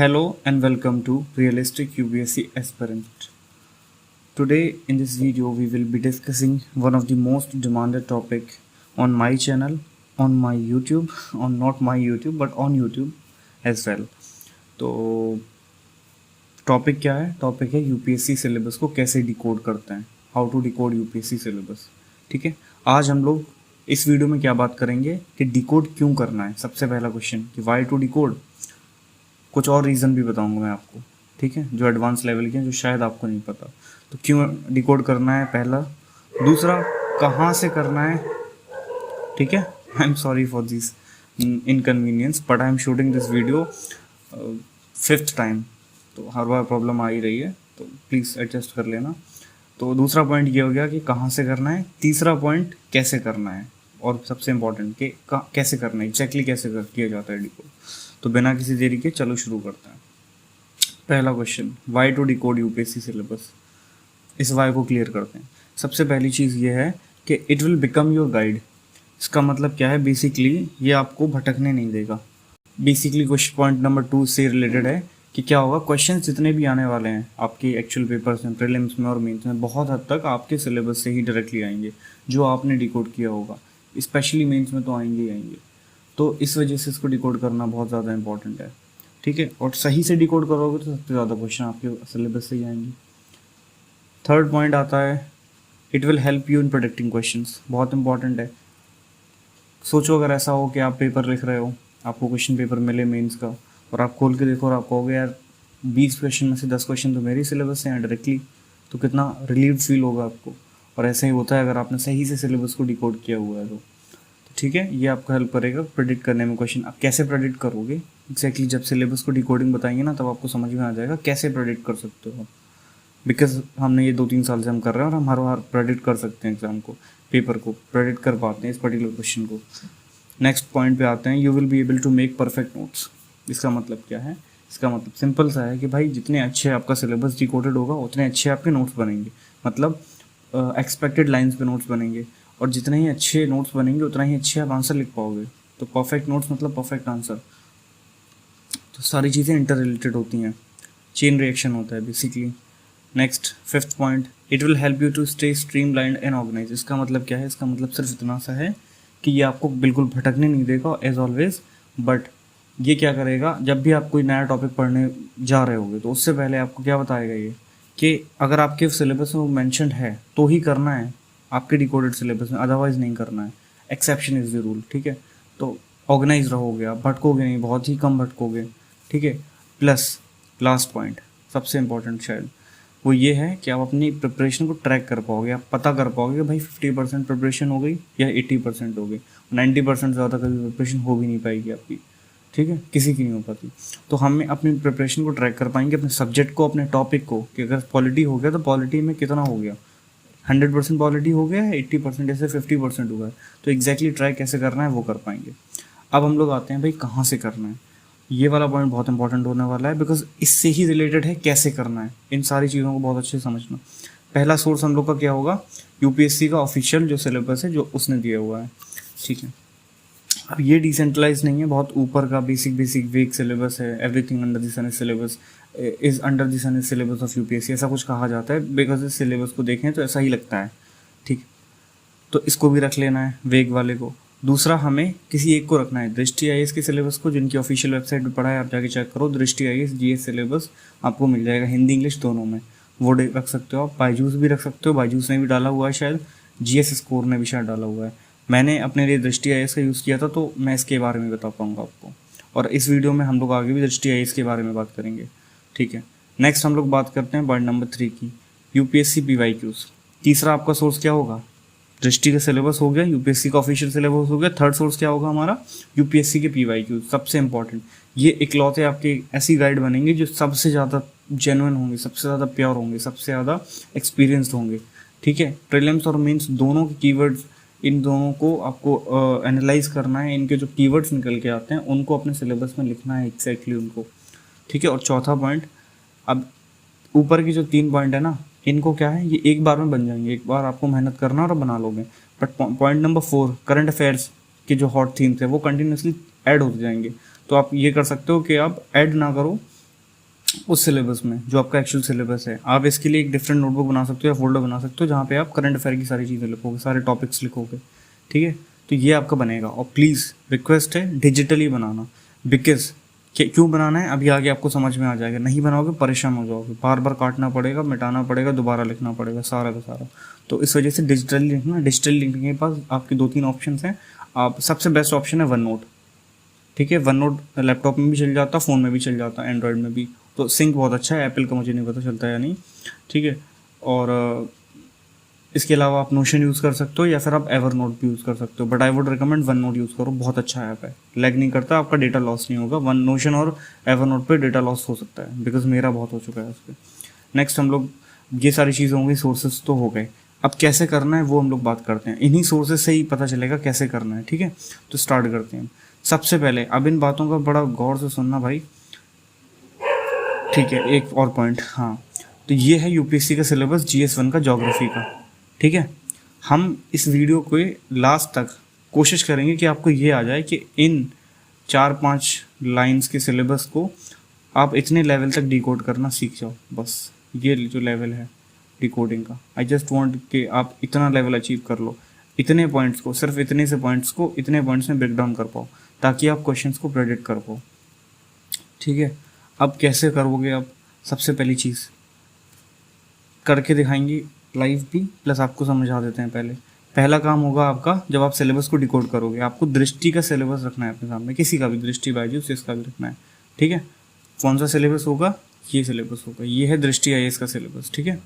Hello and welcome to Realistic UPSC Aspirant. Today in this video we will be discussing one of the most demanded topic on my channel, on my YouTube, on not my YouTube but on YouTube as well. तो topic क्या है? Topic है UPSC syllabus को कैसे decode करते हैं, how to decode UPSC syllabus. ठीक है, आज हम लोग इस वीडियो में क्या बात करेंगे कि डिकोड क्यों करना है। सबसे पहला क्वेश्चन कि वाई टू डिकोड, कुछ और रीज़न भी बताऊंगा मैं आपको, ठीक है, जो एडवांस लेवल के हैं, जो शायद आपको नहीं पता। तो क्यों डिकोड करना है पहला। दूसरा, कहाँ से करना है। ठीक है, I am sorry for this inconvenience but I am shooting this video 5th time, तो हर बार प्रॉब्लम आ ही रही है, तो प्लीज़ एडजस्ट कर लेना। तो दूसरा पॉइंट ये हो गया कि कहाँ से करना है। तीसरा पॉइंट कैसे करना है, और सबसे इम्पोर्टेंट कि कैसे करना है, एग्जैक्टली कैसे किया जाता है डिकोड। तो बिना किसी देरी के चलो शुरू करते हैं। पहला question, why to decode UPSC syllabus. इस वाई को क्लियर करते हैं। सबसे पहली चीज़ ये है कि it will become your guide. इसका मतलब क्या है, बेसिकली ये आपको भटकने नहीं देगा। बेसिकली क्वेश्चन पॉइंट नंबर 2 से रिलेटेड है कि क्या होगा, क्वेश्चन जितने भी आने वाले हैं आपके एक्चुअल पेपर्स में, प्रीलिम्स में और मेंस में, बहुत हद तक आपके सिलेबस से ही डायरेक्टली आएंगे, जो आपने डिकोड किया होगा। स्पेशली मेंस में तो आएंगे ही आएंगे। तो इस वजह से इसको डिकोड करना बहुत ज़्यादा इंपॉर्टेंट है। ठीक है, और सही से डिकोड करोगे तो सबसे ज़्यादा क्वेश्चन आपके सिलेबस से ही आएंगे। थर्ड पॉइंट आता है, it will help you in predicting questions. बहुत इंपॉर्टेंट है। सोचो अगर ऐसा हो कि आप पेपर लिख रहे हो, आपको क्वेश्चन पेपर मिले मेंस का, और आप खोल के देखो और आप कहोगे यार 20 क्वेश्चन में से 10 क्वेश्चन तो मेरे सिलेबस से हैं डायरेक्टली, तो कितना रिलीव फील होगा आपको। और ऐसा ही होता है अगर आपने सही से सिलेबस को डिकोड किया हुआ है तो ठीक है, ये आपको हेल्प करेगा प्रेडिक्ट करने में क्वेश्चन। आप कैसे प्रेडिक्ट करोगे एग्जैक्टली, जब सिलेबस को डिकोडिंग बताएंगे ना, तब आपको समझ में आ जाएगा कैसे प्रेडिक्ट कर सकते हो। बिकॉज हमने ये 2-3 साल से हम कर रहे हैं और हम हर बार प्रेडिक्ट कर सकते हैं, एग्जाम को, पेपर को प्रेडिक्ट कर पाते हैं इस पर्टिकुलर क्वेश्चन को। नेक्स्ट पॉइंट पे आते हैं, you will be able to make perfect notes. इसका मतलब क्या है? इसका मतलब सिंपल सा है कि भाई जितने अच्छे आपका सिलेबस डिकोडेड होगा उतने अच्छे आपके नोट्स बनेंगे, मतलब एक्सपेक्टेड लाइंस पे नोट्स बनेंगे, और जितने ही अच्छे नोट्स बनेंगे उतना ही अच्छे आप आंसर लिख पाओगे। तो परफेक्ट नोट्स मतलब परफेक्ट आंसर। तो सारी चीज़ें इंटर रिलेटेड होती हैं, चेन रिएक्शन होता है basically. Next 5th point, it will help you to stay streamlined and organise. इसका मतलब क्या है? इसका मतलब सिर्फ इतना सा है कि ये आपको बिल्कुल भटकने नहीं देगा एज ऑलवेज, बट ये क्या करेगा, जब भी आप कोई नया टॉपिक पढ़ने जा रहे होगे तो उससे पहले आपको क्या बताएगा ये, कि अगर आपके सिलेबस में वो मैंशनड है तो ही करना है आपके डिकोडेड सिलेबस में, अदरवाइज नहीं करना है। Exception is the rule. ठीक है, तो ऑर्गेनाइज रहोगे आप, भटकोगे नहीं, बहुत ही कम भटकोगे। ठीक है, प्लस लास्ट पॉइंट सबसे इम्पोर्टेंट शायद वो ये है कि आप अपनी प्रिपरेशन को ट्रैक कर पाओगे। आप पता कर पाओगे कि भाई 50% प्रिपरेशन हो गई या 80% हो गई। 90% ज़्यादा कभी प्रिपरेशन हो भी नहीं पाएगी आपकी। ठीक है, किसी की नहीं हो पाती। तो हमें अपनी प्रिपरेशन को ट्रैक कर पाएंगे, अपने सब्जेक्ट को, अपने टॉपिक को, कि अगर पॉलिटी हो गया तो पॉलिटी में कितना हो गया, 100% पॉलिटी हो गया है, 80% ऐसे 50% हुआ है, तो एग्जैक्टली ट्राई कैसे करना है वो कर पाएंगे। अब हम लोग आते हैं भाई कहाँ से करना है। ये वाला पॉइंट बहुत इंपॉर्टेंट होने वाला है, बिकॉज इससे ही रिलेटेड है कैसे करना है। इन सारी चीज़ों को बहुत अच्छे से समझना। पहला सोर्स हम लोग का क्या होगा, यूपीएससी का ऑफिशियल जो सिलेबस है, जो उसने दिया हुआ है। ठीक है, अब ये डिसेंट्रलाइज नहीं है, बहुत ऊपर का बेसिक वीक सिलेबस है। Everything under the sun is syllabus is under the sun is syllabus of UPSC, ऐसा कुछ कहा जाता है। बिकॉज इस सिलेबस को देखें तो ऐसा ही लगता है। ठीक, तो इसको भी रख लेना है, वेग वाले को। दूसरा, हमें किसी एक को रखना है, दृष्टि आईएएस के सिलेबस को, जिनकी ऑफिशियल वेबसाइट पर पढ़ा है, आप जाके चेक करो। दृष्टि आईएएस जीएस सिलेबस आपको मिल जाएगा, हिंदी इंग्लिश दोनों में, वो रख सकते हो आप। बायजूस भी रख सकते हो, बायजूस ने भी डाला हुआ है शायद, जीएस स्कोर ने भी शायद डाला हुआ है। मैंने अपने लिए दृष्टि आईएएस का यूज़ किया था, तो मैं इसके बारे में बता पाऊँगा आपको। और इस वीडियो में हम लोग आगे भी दृष्टि आईएएस के बारे में बात करेंगे। ठीक है, नेक्स्ट हम लोग बात करते हैं पॉइंट नंबर 3 की, यूपीएससी पीवाईक्यूज। तीसरा आपका सोर्स क्या होगा, दृष्टि का सिलेबस हो गया, यूपीएससी का ऑफिशियल सिलेबस हो गया। थर्ड सोर्स क्या होगा हमारा, यूपीएससी के पीवाईक्यूज। सबसे इंपॉर्टेंट, ये इकलौते आपके ऐसी गाइड बनेंगे जो सबसे ज़्यादा जेन्युइन होंगे, सबसे ज़्यादा प्योर होंगे, सबसे ज़्यादा एक्सपीरियंस्ड होंगे। ठीक है, प्रीलिम्स और मेंस दोनों के कीवर्ड्स, इन दोनों को आपको एनालाइज करना है। इनके जो कीवर्ड्स निकल के आते हैं उनको अपने सिलेबस में लिखना है एग्जैक्टली उनको। ठीक है, और चौथा पॉइंट, अब ऊपर की जो 3 पॉइंट है ना, इनको क्या है, ये एक बार में बन जाएंगे, एक बार आपको मेहनत करना और बना लोगे। But point number 4, current affairs के जो हॉट थीम्स है वो कंटिन्यूसली ऐड होते जाएंगे। तो आप ये कर सकते हो कि आप ऐड ना करो, उस सिलेबस में जो आपका एक्चुअल सिलेबस है। आप इसके लिए एक डिफरेंट नोटबुक बना सकते हो या फोल्डर बना सकते हो जहाँ पे आप करंट अफेयर की सारी चीज़ें लिखोगे, सारे टॉपिक्स लिखोगे, ठीक है। तो ये आपका बनेगा, और प्लीज़ रिक्वेस्ट है डिजिटली बनाना। बिकॉज क्यों बनाना है अभी आगे आपको समझ में आ जाएगा, नहीं बनाओगे परेशान हो जाओगे, बार बार काटना पड़ेगा, मिटाना पड़ेगा, दोबारा लिखना पड़ेगा सारा का सारा। तो इस वजह से डिजिटली लिखना। डिजिटली लिखने के पास आपके 2-3 ऑप्शन हैं। आप सबसे बेस्ट ऑप्शन है वन नोट, ठीक है। वन नोट लैपटॉप में भी चल जाता, फ़ोन में भी चल जाता, एंड्रॉयड में भी। तो सिंक बहुत अच्छा है, एप्पल का मुझे नहीं पता चलता या नहीं, ठीक है। और इसके अलावा आप नोशन यूज़ कर सकते हो या फिर आप एवर नोट भी यूज़ कर सकते हो, but I would recommend one note use करो, बहुत अच्छा ऐप है, लैग नहीं करता, आपका डेटा लॉस नहीं होगा। वन नोशन और एवर नोट पर डेटा लॉस हो सकता है, बिकॉज मेरा बहुत हो चुका है उस पर। नेक्स्ट हम लोग, ये सारी चीज़ें होंगी, सोर्सेज तो हो गए। अब कैसे करना है वो हम लोग बात करते हैं, इन्हीं सोर्सेज से ही पता चलेगा कैसे करना है, ठीक है। तो स्टार्ट करते हैं। सबसे पहले अब इन बातों का बड़ा गौर से सुनना भाई, ठीक है। एक और पॉइंट, हाँ, तो ये है यूपीएससी का सिलेबस GS1 का ज्योग्राफी का, ठीक है। हम इस वीडियो को लास्ट तक कोशिश करेंगे कि आपको ये आ जाए कि इन 4-5 लाइंस के सिलेबस को आप इतने लेवल तक डिकोड करना सीख जाओ। बस ये जो लेवल है डिकोडिंग का, आई जस्ट वांट कि आप इतना लेवल अचीव कर लो, इतने पॉइंट्स को, सिर्फ इतने से पॉइंट्स को इतने पॉइंट्स में ब्रेक डाउन कर पाओ, ताकि आप क्वेश्चंस को प्रेडिक्ट कर पाओ, ठीक है। अब कैसे करोगे आप? सबसे पहली चीज़ करके दिखाएंगे लाइव भी, प्लस आपको समझा देते हैं। पहला काम होगा आपका, जब आप सिलेबस को डिकोड करोगे, आपको दृष्टि का सिलेबस रखना है अपने सामने, किसी का भी, दृष्टि बायजूस इसका भी रखना है, ठीक है। कौन सा सिलेबस होगा? ये सिलेबस होगा, ये है दृष्टि IAS का सिलेबस, ठीक है,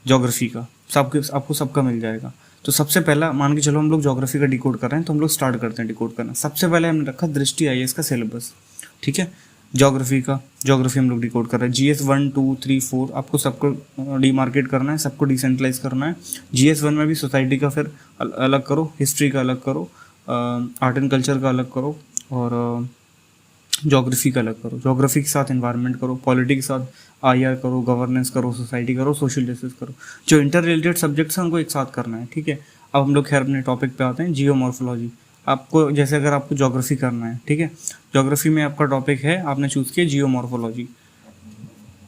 ज्योग्राफी का। आपको सबका मिल जाएगा। तो सबसे पहला मान के चलो हम लोग ज्योग्राफी का डिकोड कर रहे हैं, तो हम लोग स्टार्ट करते हैं डिकोड करना। सबसे पहले हमने रखा दृष्टि IAS का सिलेबस, ठीक है। ज्योग्राफी हम लोग डिकोड कर रहे हैं। GS 1, 2, 3, 4 आपको सबको डीमार्केट करना है, सबको डिसेंट्रलाइज करना है। GS 1 में भी सोसाइटी का फिर अलग करो, हिस्ट्री का अलग करो, आर्ट एंड कल्चर का अलग करो, और ज्योग्राफी का अलग करो। ज्योग्राफी के साथ एनवायरनमेंट करो, पॉलिटी के साथ IR करो, गवर्नेंस करो, सोसाइटी करो, सोशल जस्टिस करो। जो इंटर रिलेटेड सब्जेक्ट्स हैं उनको एक साथ करना है, ठीक है। अब हम लोग खैर अपने टॉपिक पे आते हैं, जियोमॉर्फोलॉजी। आपको जैसे अगर आपको ज्योग्राफी करना है, ठीक है, ज्योग्राफी में आपका टॉपिक है, आपने चूज़ किया जियोमॉर्फोलॉजी,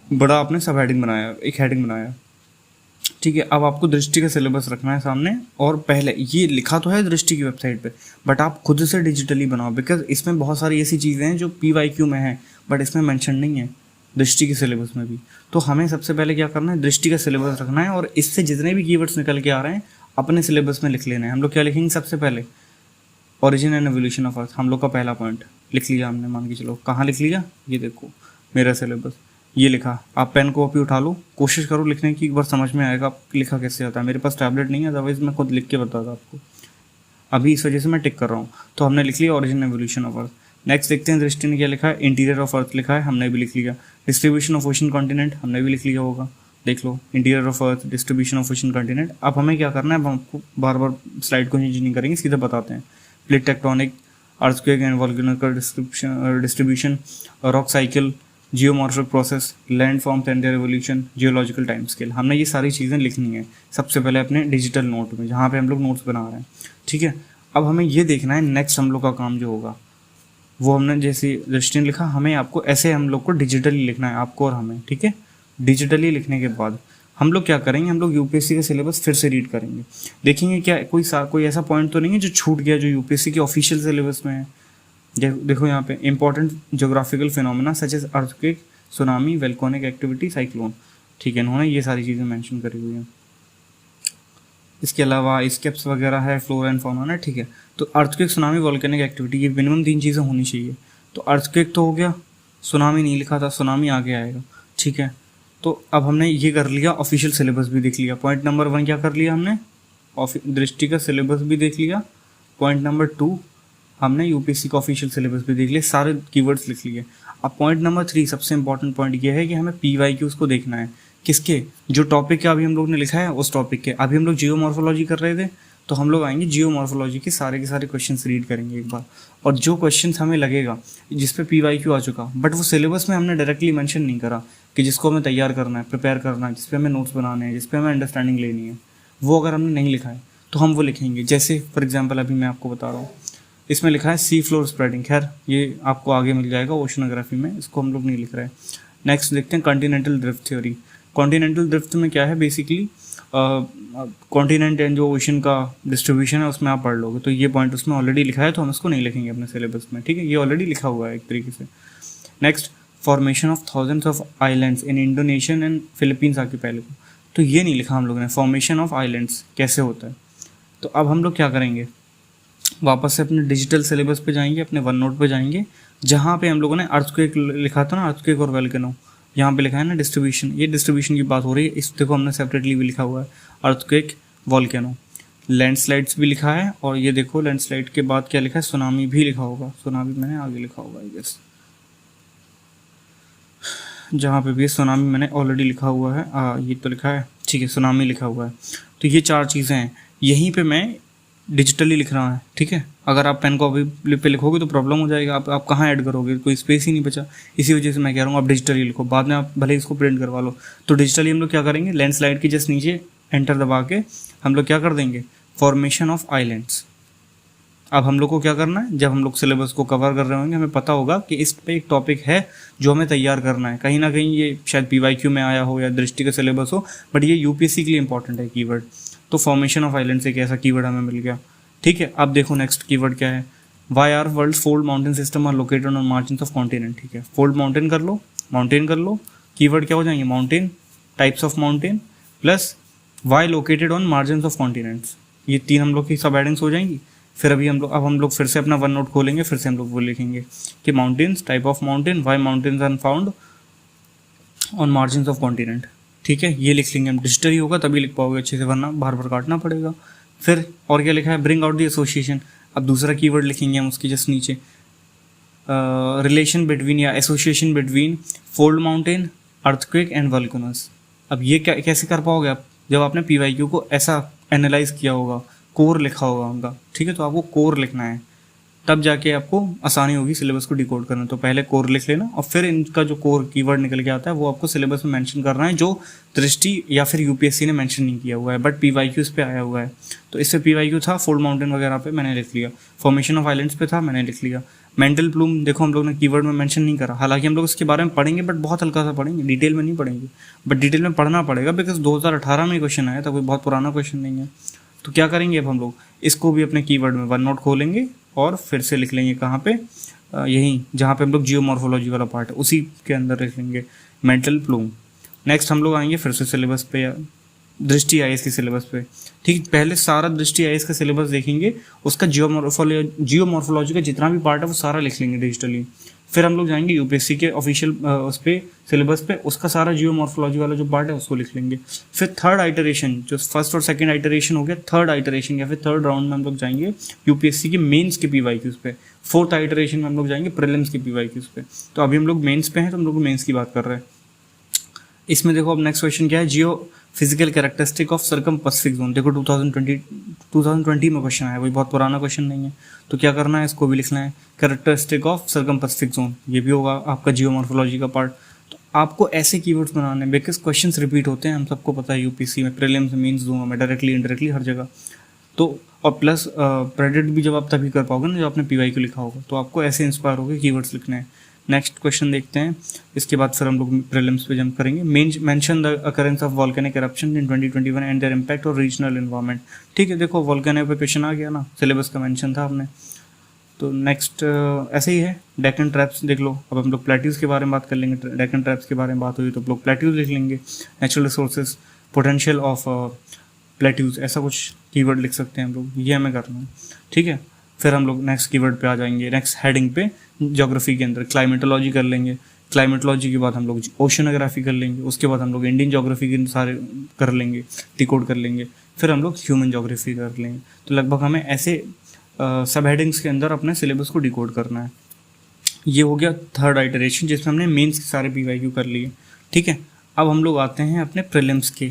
बड़ा आपने सब हेडिंग बनाया, एक हेडिंग बनाया, ठीक है। अब आपको दृष्टि का सिलेबस रखना है सामने, और पहले ये लिखा तो है दृष्टि की वेबसाइट पे, बट आप खुद से डिजिटली बनाओ, बिकॉज इसमें बहुत सारी ऐसी चीज़ें हैं जो PYQ में है, बट इसमें मेंशन नहीं है, दृष्टि के सिलेबस में भी। तो हमें सबसे पहले क्या करना है, दृष्टि का सिलेबस रखना है, और इससे जितने भी कीवर्ड्स निकल के आ रहे हैं अपने सिलेबस में लिख लेना है। हम लोग क्या लिखेंगे सबसे पहले? Origin and evolution of earth, हम लोग का पहला पॉइंट लिख लिया हमने, मान के चलो। कहाँ लिख लिया? ये देखो मेरा सिलेबस, ये लिखा। आप पेन कॉपी उठा लो, कोशिश करो लिखने की, एक बार समझ में आएगा आप लिखा कैसे आता है। मेरे पास टैबलेट नहीं है, अदरवाइज मैं खुद लिख के बताता आपको, अभी इस वजह से मैं टिक कर रहा हूँ। तो हमने लिख लिया origin evolution of earth. Next देखते हैं दृष्टि ने क्या लिखा है, इंटीरियर ऑफ अर्थ लिखा है, हमने भी लिख लिया। डिस्ट्रीब्यूशन ऑफ ओशन कॉन्टिनेंट हमने भी लिख लिया होगा, देख लो, interior of earth, distribution of ocean continent. अब हमें क्या करना है, अब हमको बार बार स्लाइड को चेंज नहीं करेंगे, सीधे बताते हैं। Plate tectonic, earthquake and volcanical distribution, rock cycle, geomorphic process, land forms and their evolution, geological time scale. हमने ये सारी चीज़ें लिखनी है सबसे पहले अपने डिजिटल नोट में, जहाँ पे हम लोग नोट्स बना रहे हैं, ठीक है। अब हमें ये देखना है नेक्स्ट हम लोग का काम जो होगा, वो हमने जैसे दृष्टि ने लिखा, हमें आपको ऐसे हम लोग को डिजिटली लिखना है, आपको और हमें, ठीक है। डिजिटली लिखने के बाद हम लोग क्या करेंगे, हम लोग यूपीएससी का सिलेबस फिर से रीड करेंगे, देखेंगे क्या कोई ऐसा पॉइंट तो नहीं है जो छूट गया जो यूपीएससी के ऑफिशियल सिलेबस में है। देखो यहाँ पे important geographical phenomena such as earthquake, tsunami, volcanic activity, cyclone, ठीक है, इन्होंने ये सारी चीज़ें मेंशन करी हुई हैं। इसके अलावा स्केप्स वगैरह है, फ्लोरा एंड फौना है, ठीक है। तो अर्थक्वेक, सुनामी, वोल्केनिक एक्टिविटी, ये मिनिमम 3 चीज़ें होनी चाहिए। तो अर्थक्वेक तो हो गया, सुनामी नहीं लिखा था, सुनामी आगे आएगा, ठीक है। तो अब हमने ये कर लिया, ऑफिशियल सिलेबस भी देख लिया। पॉइंट नंबर 1 क्या कर लिया हमने, दृष्टि का सिलेबस भी देख लिया। पॉइंट नंबर 2 हमने यूपीएससी का ऑफिशियल सिलेबस भी देख लिया, सारे कीवर्ड्स लिख लिए। अब पॉइंट नंबर 3 सबसे इंपॉर्टेंट पॉइंट ये है कि हमें PYQs को देखना है, किसके, जो टॉपिक के अभी हम लोग ने लिखा है उस टॉपिक के। अभी हम लोग जियोमॉर्फोलॉजी कर रहे थे, तो हम लोग आएंगे जियोमॉर्फोलॉजी के सारे क्वेश्चंस रीड करेंगे एक बार, और जो क्वेश्चंस हमें लगेगा जिस पे PYQ आ चुका, बट वो सिलेबस में हमने डायरेक्टली मेंशन नहीं करा कि जिसको हमें तैयार करना है, प्रिपेयर करना है, जिस पे हमें नोट्स बनाने हैं, जिस पे हमें अंडरस्टैंडिंग लेनी है, वो अगर हमने नहीं लिखा है तो हम वो लिखेंगे। जैसे फॉर एग्जाम्पल अभी मैं आपको बता रहा हूँ, इसमें लिखा है सी फ्लोर स्प्रेडिंग, खैर ये आपको आगे मिल जाएगा ओशनोग्राफी में, इसको हम लोग नहीं लिख रहे हैं। नेक्स्ट देखते हैं continental drift theory. Continental drift में क्या है, बेसिकली कॉन्टिनेंट एंड जो ओशन का डिस्ट्रीब्यूशन है उसमें आप पढ़ लोगे, तो ये पॉइंट उसमें ऑलरेडी लिखा है, तो हम इसको नहीं लिखेंगे अपने सिलेबस में, ठीक है, ये ऑलरेडी लिखा हुआ है एक तरीके से। Next, formation of thousands of islands in Indonesian and Philippines archipelago, तो ये नहीं लिखा हम लोगों ने, फॉर्मेशन ऑफ आइलैंड्स कैसे होता है। तो अब हम लोग क्या करेंगे, वापस से अपने डिजिटल सिलेबस पे जाएंगे, अपने वन नोट पे जाएंगे, जहाँ पे हम लोगों ने अर्थक्वेक लिखा था ना, अर्थक्वेक और वोल्केनो, यहाँ पे लिखा है ना डिस्ट्रीब्यूशन, ये डिस्ट्रीब्यूशन की बात हो रही है, इस देखो हमने सेपरेटली भी लिखा हुआ है अर्थक्वेक वोल्केनो। लैंडस्लाइड्स भी लिखा है, और ये देखो लैंडस्लाइड के बाद क्या लिखा है, सुनामी भी लिखा होगा, सुनामी मैंने आगे लिखा होगा आई गेस, जहाँ पे भी सुनामी मैंने ऑलरेडी लिखा हुआ है, ये तो लिखा है, ठीक है, सुनामी लिखा हुआ है। तो ये 4 चीज़ें हैं, यहीं पे मैं डिजिटली लिख रहा है, ठीक है। अगर आप पेन कॉपी पे लिखोगे तो प्रॉब्लम हो जाएगा, आप कहाँ ऐड करोगे, कोई स्पेस ही नहीं बचा, इसी वजह से मैं कह रहा हूँ आप डिजिटली लिखो, बाद में आप भले इसको प्रिंट करवा लो। तो डिजिटली हम लोग क्या करेंगे, लैंडस्लाइड के जस्ट नीचे एंटर दबा के हम लोग क्या कर देंगे, फॉर्मेशन ऑफ आइलैंड्स। अब हम लोग को क्या करना है, जब हम लोग सिलेबस को कवर कर रहे होंगे, हमें पता होगा कि इस पे एक टॉपिक है जो हमें तैयार करना है, कहीं ना कहीं ये शायद PYQ में आया हो या दृष्टि का सिलेबस हो, बट ये UPSC के लिए इंपॉर्टेंट है कीवर्ड। तो फॉर्मेशन ऑफ आइलैंड्स एक ऐसा कीवर्ड हमें मिल गया, ठीक है। अब देखो नेक्स्ट कीवर्ड क्या है, why are world fold mountain system are located on margin of continent, ठीक है। फोल्ड माउंटेन कर लो, माउंटेन कर लो, कीवर्ड क्या हो जाएंगे, mountain, types of mountain, plus why located on margin of continents, ये 3 हम लोग की सब हेडिंग्स हो जाएंगी। फिर अब हम लोग फिर से अपना वन नोट खोलेंगे, फिर से हम लोग वो लिखेंगे कि mountains, type of mountain, why mountains are found on margin of continent, ठीक है, ये लिख लेंगे हम। डिजिटल ही होगा तभी लिख पाओगे अच्छे से, वरना बार बार काटना पड़ेगा। फिर और क्या लिखा है, ब्रिंग आउट द एसोसिएशन, अब दूसरा कीवर्ड लिखेंगे हम उसके जस्ट नीचे, रिलेशन बिटवीन या association between fold mountain, earthquake and volcanoes. अब ये क्या कैसे कर पाओगे आप, जब आपने PYQ को ऐसा एनालाइज किया होगा, कोर लिखा होगा उनका, ठीक है, तो आपको कोर लिखना है, तब जाके आपको आसानी होगी सिलेबस को डिकोड करना। तो पहले कोर लिख लेना, और फिर इनका जो कोर कीवर्ड निकल के आता है वो आपको सिलेबस में मेंशन करना है, जो दृष्टि या फिर UPSC ने मेंशन नहीं किया हुआ है, बट PYQ इस पे आया हुआ है। तो इससे PYQ था फोल्ड माउंटेन वगैरह पे, मैंने लिख लिया, फॉर्मेशन ऑफ आइलैंड्स पे था, मैंने लिख लिया। मेंटल प्लूम देखो हम लोग ने कीवर्ड में मेंशन नहीं करा, हालांकि हम लोग इसके बारे में पढ़ेंगे, बट बहुत हल्का सा पढ़ेंगे, डिटेल में नहीं पढ़ेंगे, बट डिटेल में पढ़ना पड़ेगा, बिकॉज 2018 में क्वेश्चन आया था, कोई बहुत पुराना क्वेश्चन नहीं है। तो क्या करेंगे अब हम लोग, इसको भी अपने कीवर्ड में वन नोट खोलेंगे और फिर से लिख लेंगे, कहाँ पे, यहीं जहाँ पे हम लोग जियोमॉर्फोलॉजी वाला पार्ट है उसी के अंदर लिख लेंगे मेंटल प्लूम। नेक्स्ट हम लोग आएंगे फिर से सिलेबस पे, या दृष्टि IAS के सिलेबस पे, ठीक। पहले सारा दृष्टि IAS का सिलेबस देखेंगे, उसका जियोमॉर्फोलॉजी का जितना भी पार्ट है वो सारा लिख लेंगे डिजिटली। फिर हम लोग जाएंगे UPSC के ऑफिशियल उस पे सिलेबस पे, उसका सारा जियोमॉर्फोलॉजी वाला जो पार्ट है उसको लिख लेंगे। फिर थर्ड आइटरेशन, जो फर्स्ट और सेकंड आइटरेशन हो गया, थर्ड आइटरेशन या फिर थर्ड राउंड में हम लोग जाएंगे UPSC के मेंस के PYQs पे। फोर्थ आइटरेशन में हम लोग जाएंगे प्रीलिम्स के PYQs पे। तो अभी हम लोग मेंस पे हैं, तो हम लोग मेंस की बात कर रहे हैं। इसमें देखो अब नेक्स्ट क्वेश्चन क्या है, geophysical characteristic of circum Pacific zone. देखो 2020 में क्वेश्चन आया, कोई बहुत पुराना क्वेश्चन नहीं है। तो क्या करना है, इसको भी लिखना है, characteristic of circum Pacific zone, ये भी होगा आपका जियोमॉर्फोलॉजी का पार्ट। तो आपको ऐसे कीवर्ड्स बनाने हैं, बिकॉज क्वेश्चंस रिपीट होते हैं, हम सबको पता है UPSC में, प्रीलिम्स मींस दोनों में, डायरेक्टली इनडायरेक्टली हर जगह। तो और प्लस प्रेडिक्ट भी जब आप तभी कर पाओगे ना जब आपने PYQ लिखा होगा, तो आपको ऐसे इंस्पायर होकर कीवर्ड्स लिखने हैं। नेक्स्ट क्वेश्चन देखते हैं, इसके बाद फिर हम लोग प्रीलिम्स पे जंप करेंगे। Mention the occurrence of volcanic eruption in 2021 and there impact और रीजनल एनवायरनमेंट। ठीक है, देखो वोल्केनो पे क्वेश्चन आ गया ना, सिलेबस का मेंशन था आपने। तो नेक्स्ट ऐसे ही है, डेक्कन ट्रैप्स देख लो। अब हम लोग प्लेट्यूज के बारे में बात कर लेंगे, डेक्कन ट्रैप्स के बारे में बात हुई तो हम लोग प्लेट्यूज लिख लेंगे। Natural resources, potential of plateaus, ऐसा कुछ कीवर्ड लिख सकते हैं हम लोग, ये हमें करना है। ठीक है, फिर हम लोग नेक्स्ट कीवर्ड पे आ जाएंगे, नेक्स्ट हेडिंग पे ज्योग्राफी के अंदर क्लाइमेटोलॉजी कर लेंगे। क्लाइमेटोलॉजी के बाद हम लोग ओशनोग्राफी कर लेंगे, उसके बाद हम लोग इंडियन ज्योग्राफी के सारे कर लेंगे, डिकोड कर लेंगे। फिर हम लोग ह्यूमन ज्योग्राफी कर लेंगे। तो लगभग हमें ऐसे सब हेडिंग्स के अंदर अपने सिलेबस को डिकोड करना है। ये हो गया थर्ड आइटरेशन, जिसमें हमने मेंस के सारे PYQ कर लिए। ठीक है, अब हम लोग आते हैं अपने प्रीलिम्स के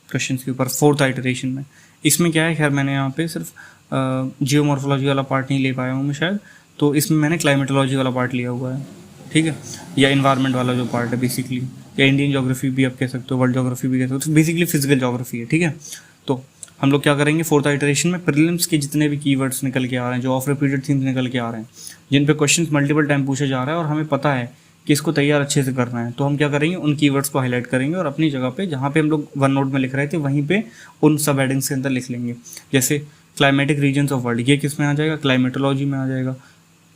क्वेश्चंस के ऊपर, फोर्थ आइटरेशन में। इसमें क्या है, खैर मैंने यहाँ पे सिर्फ जियोमॉर्फोलॉजी वाला पार्ट नहीं ले पाया हूँ मैं शायद, तो इसमें मैंने क्लाइमेटोलॉजी वाला पार्ट लिया हुआ है। ठीक है, या इन्वायरमेंट वाला जो पार्ट है बेसिकली, या इंडियन ज्योग्राफी भी आप कह सकते हो, वर्ल्ड ज्योग्राफी भी कह सकते हो, बेसिकली फिजिकल ज्योग्राफी है। ठीक है, तो हम लोग क्या करेंगे, फोर्थ आइटरेशन में प्रीलिम्स के जितने भी कीवर्ड्स निकल के आ रहे हैं, जो ऑफ रिपीटेड थीम्स निकल के आ रहे हैं, जिन पे क्वेश्चंस मल्टीपल टाइम पूछा जा रहा है और हमें पता है कि इसको तैयार अच्छे से करना है, तो हम क्या करेंगे, उन कीवर्ड्स को हाईलाइट करेंगे और अपनी जगह पे जहाँ पे हम लोग वन नोट में लिख रहे थे वहीं पे उन सब हेडिंग्स के अंदर लिख लेंगे। जैसे क्लाइमेटिक रीजन्स ऑफ वर्ल्ड, ये किस में आ जाएगा, क्लाइमेटोलॉजी में आ जाएगा।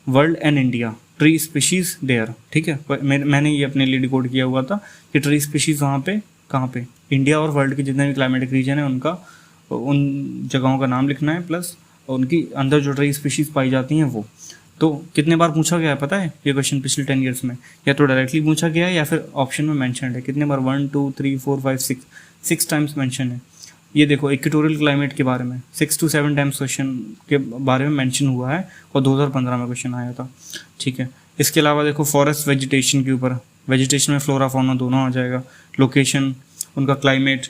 World and India, tree species there, ठीक है, मैंने ये अपने लिए डिकोड किया हुआ था कि ट्री स्पीशीज वहाँ पे कहाँ पे, इंडिया और वर्ल्ड के जितने भी क्लाइमेटिक रीजन है उनका, उन जगहों का नाम लिखना है, प्लस उनकी अंदर जो ट्री स्पीशीज पाई जाती हैं वो। तो कितने बार पूछा गया है पता है ये क्वेश्चन पिछले 10 ईयर्स में, या तो डायरेक्टली पूछा गया है या फिर ऑप्शन में मेंशन है। कितने बार, 1 2 3 4 5 6 टाइम्स मेंशन है। ये देखो इक्वेटोरियल क्लाइमेट के बारे में 6 to 7 टाइम्स क्वेश्चन के बारे में मेंशन हुआ है और 2015 में क्वेश्चन आया था, ठीक है। इसके अलावा देखो फॉरेस्ट वेजिटेशन के ऊपर, वेजिटेशन में फ्लोरा फौना दोनों आ जाएगा, लोकेशन, उनका क्लाइमेट,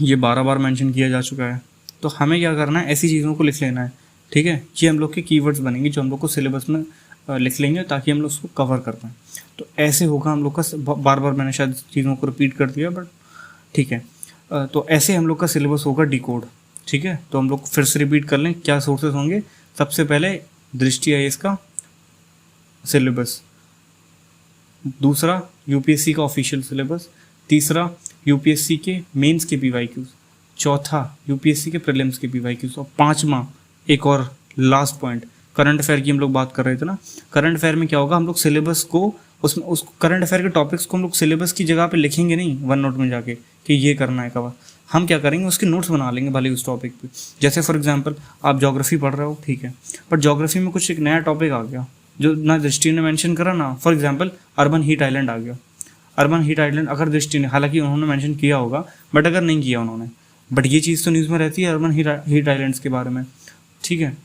ये 12 बार मेंशन किया जा चुका है। तो हमें क्या करना है, ऐसी चीज़ों को लिख लेना है, ठीक है। ये हम लोग के कीवर्ड्स बनेंगे जो हम लोग को सिलेबस में लिख लेंगे ताकि हम लोग उसको कवर कर पाएँ। तो ऐसे होगा हम लोग का, बार बार मैंने शायद चीज़ों को रिपीट कर दिया बट ठीक है। तो ऐसे हम लोग का सिलेबस होगा डिकोड, ठीक है। तो हम लोग फिर से रिपीट कर लें क्या सोर्सेज होंगे। सबसे पहले दृष्टि IAS का सिलेबस, दूसरा यूपीएससी का ऑफिशियल सिलेबस, तीसरा यूपीएससी के मेंस के PYQs, चौथा यूपीएससी के प्रीलिम्स के PYQs, और पांचवा एक और लास्ट पॉइंट, करंट अफेयर की हम लोग बात कर रहे थे ना। करंट अफेयर में क्या होगा, हम लोग सिलेबस को उसमें उस करंट अफेयर के टॉपिक्स को हम लोग सिलेबस की जगह पे लिखेंगे नहीं वन नोट में जाके कि ये करना है कवर। हम क्या करेंगे, उसके नोट्स बना लेंगे भले उस टॉपिक पे। जैसे फॉर एग्जांपल आप ज्योग्राफी पढ़ रहे हो, ठीक है, बट ज्योग्राफी में कुछ एक नया टॉपिक आ गया जो ना दृष्टि ने मेंशन करा ना, for example urban heat island आ गया। अर्बन हीट आइलैंड अगर दृष्टि ने, हालांकि उन्होंने मेंशन किया होगा बट अगर नहीं किया उन्होंने, बट ये चीज़ तो न्यूज़ में रहती है अर्बन हीट आइलैंड्स के बारे में, ठीक है।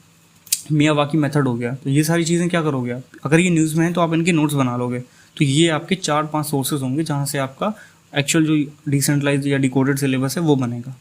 मियावाकी मेथड हो गया। तो ये सारी चीज़ें क्या करोगे आप, अगर ये न्यूज़ में है तो आप इनके नोट्स बना लोगे। तो ये आपके 4-5 सोर्सेज होंगे जहाँ से आपका एक्चुअल जो डिसेंट्रलाइज या डिकोडेड सिलेबस है वो बनेगा।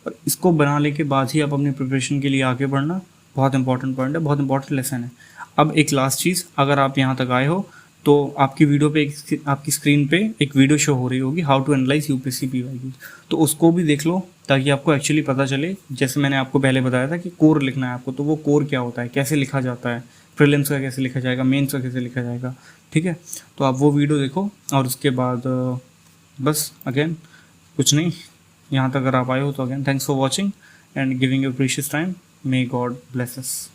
और इसको बनाने के बाद ही आप अपनी प्रिपरेशन के लिए आगे बढ़ना, बहुत इंपॉर्टेंट पॉइंट है, बहुत इंपॉर्टेंट लेसन है। अब एक लास्ट चीज़, अगर आप यहाँ तक आए हो तो आपकी वीडियो पे आपकी स्क्रीन पे एक वीडियो शो हो रही होगी, how to analyse UPSC PYQs, तो उसको भी देख लो ताकि आपको एक्चुअली पता चले। जैसे मैंने आपको पहले बताया था कि कोर लिखना है आपको, तो वो कोर क्या होता है, कैसे लिखा जाता है, प्रीलिम्स का कैसे लिखा जाएगा, मेंस का कैसे लिखा जाएगा, ठीक है। तो आप वो वीडियो देखो और उसके बाद बस अगेन कुछ नहीं, यहाँ तक अगर आप आए हो तो again thanks for watching and giving your precious time. May God bless us.